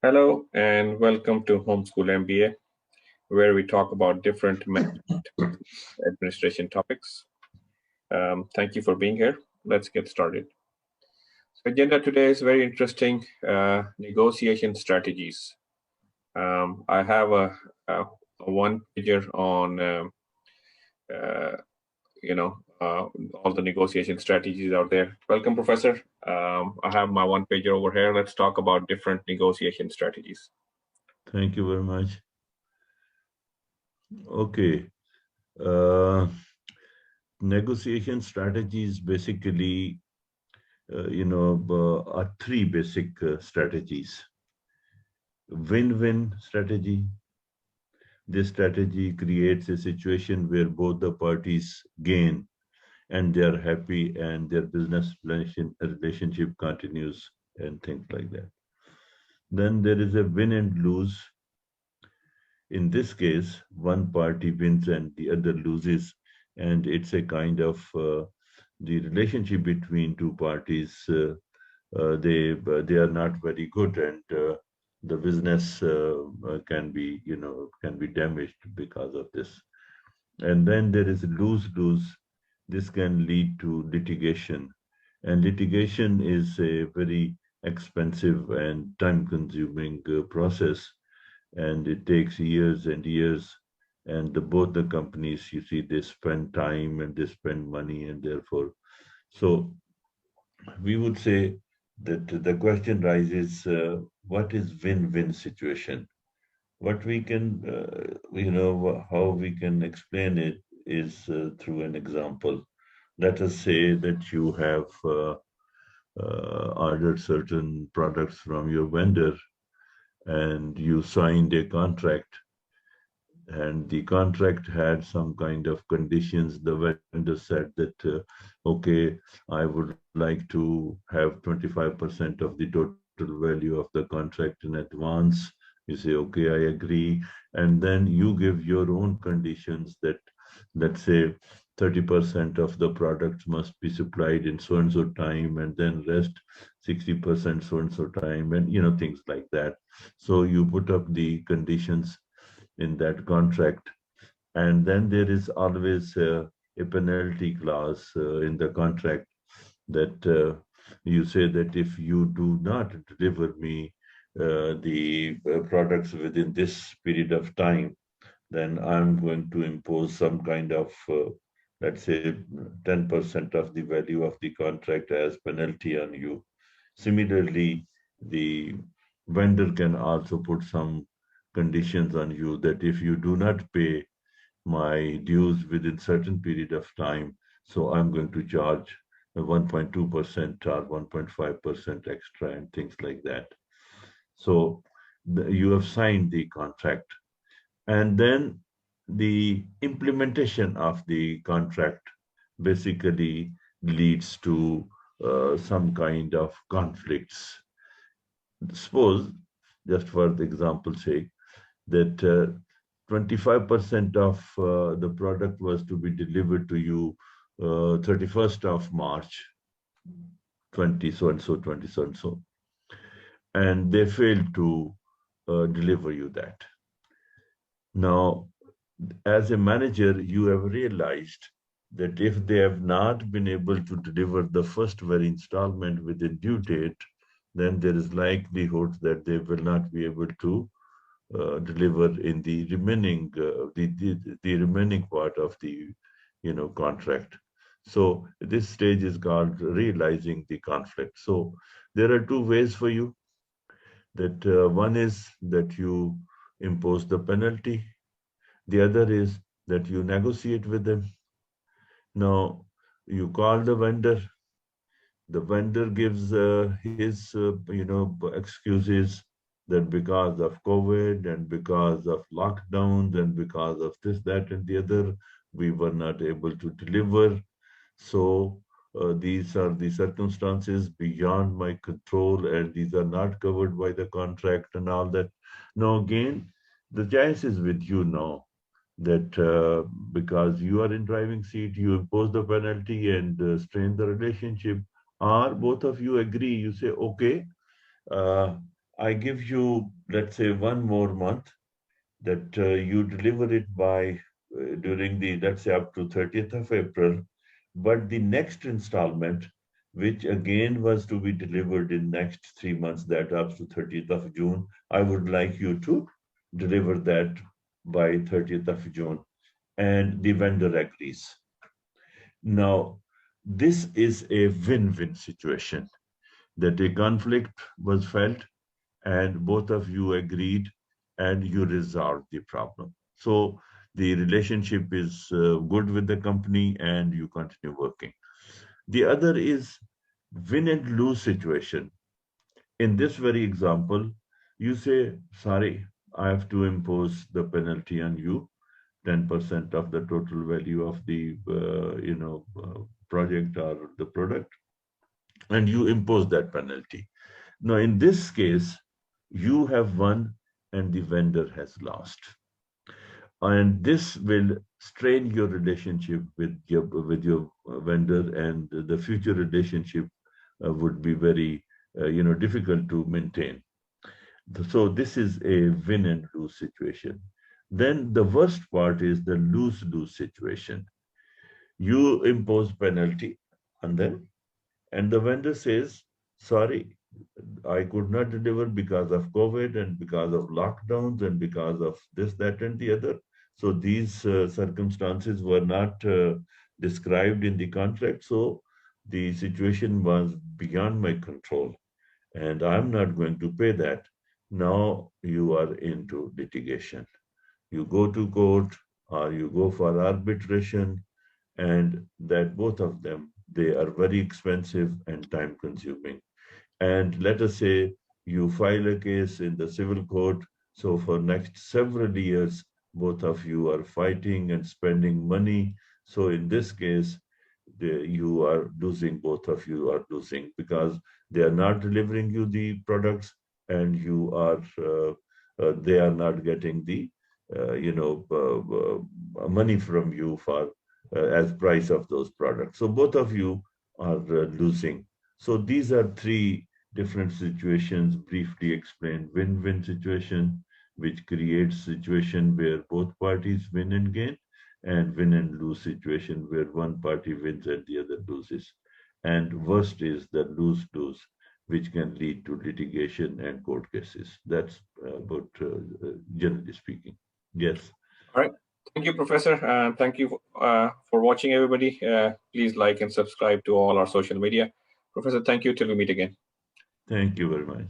Hello and welcome to Homeschool MBA, where we talk about different administration topics. Thank you for being here. Let's get started. So, agenda today is very interesting. Negotiation strategies. I have a one pager on uh, all the negotiation strategies out there. Welcome, Professor. I have my one pager over here. Let's talk about different negotiation strategies. Thank you very much. Okay. Uh, Negotiation strategies basically, are three basic strategies. Win-win strategy. This strategy creates a situation where both the parties gain and they are happy and their business relationship continues and things like that. Then there is a win and lose. In this case, one party wins and the other loses, and it's a kind of the relationship between two parties. They are not very good, and the business can be damaged because of this. And then there is lose lose. This can lead to litigation, and litigation is a very expensive and time-consuming process, and it takes years and years. And both the companies, you see, they spend time and they spend money, and therefore, so we would say that the question rises: what is win-win situation? What we can, how we can explain it is through an example. Let us say that you have ordered certain products from your vendor and you signed a contract, and the contract had some kind of conditions. The vendor said that, okay, I would like to have 25% of the total value of the contract in advance. You say, okay, I agree. And then you give your own conditions that, let's say, 30% of the products must be supplied in so and so time, and then rest 60% so and so time, and things like that. So you put up the conditions in that contract. And then there is always a penalty clause in the contract that you say that if you do not deliver me the products within this period of time, then I'm going to impose some kind of, let's say, 10% of the value of the contract as penalty on you. Similarly, the vendor can also put some conditions on you that if you do not pay my dues within certain period of time, so I'm going to charge 1.2% or 1.5% extra and things like that. So you have signed the contract, and then the implementation of the contract basically leads to some kind of conflicts. Suppose, just for the example's sake, that 25% of the product was to be delivered to you 31st of March 20 so and so, 20 so and so, and they failed to deliver you that. Now, as a manager, you have realized that if they have not been able to deliver the first very installment within due date, then there is likelihood that they will not be able to deliver in the remaining the remaining part of the contract. So this stage is called realizing the conflict. So there are two ways for you. That one is that you impose the penalty. The other is that you negotiate with them. Now you call the vendor. The vendor gives his excuses that because of COVID and because of lockdowns and because of this, that, and the other, we were not able to deliver. So these are the circumstances beyond my control, and these are not covered by the contract and all that. Now, again, the choice is with you now that because you are in driving seat, you impose the penalty and strain the relationship, or both of you agree, you say, okay, uh, I give you, let's say, one more month that you deliver it by during the, let's say, up to 30th of April. But the next installment, which again was to be delivered in next 3 months, that up to 30th of June, I would like you to deliver that by 30th of June. And the vendor agrees. Now, this is a win-win situation that a conflict was felt and both of you agreed and you resolved the problem. So the relationship is good with the company and you continue working. The other is win and lose situation. In this very example, you say, sorry, I have to impose the penalty on you, 10% of the total value of the project or the product, and you impose that penalty. Now, in this case, you have won and the vendor has lost. And this will strain your relationship with your vendor, and the future relationship would be very difficult to maintain. So this is a win and lose situation. Then the worst part is the lose-lose situation. You impose penalty and then and the vendor says, sorry, I could not deliver because of COVID and because of lockdowns and because of this, that, and the other. So these circumstances were not described in the contract. So the situation was beyond my control and I'm not going to pay that. Now you are into litigation. You go to court or you go for arbitration, and that both of them, they are very expensive and time consuming. And let us say you file a case in the civil court, so for next several years both of you are fighting and spending money. So in this case you are losing, both of you are losing, because they are not delivering you the products and you are they are not getting the money from you for as price of those products. So both of you are losing. So these are three different situations briefly explained. Win-win situation, which creates situation where both parties win and gain, and win and lose situation where one party wins and the other loses. And worst is the lose-lose, which can lead to litigation and court cases. That's about generally speaking. Yes. All right. Thank you, Professor. Thank you for watching, everybody. Please like and subscribe to all our social media. Professor, thank you. Till we meet again. Thank you very much.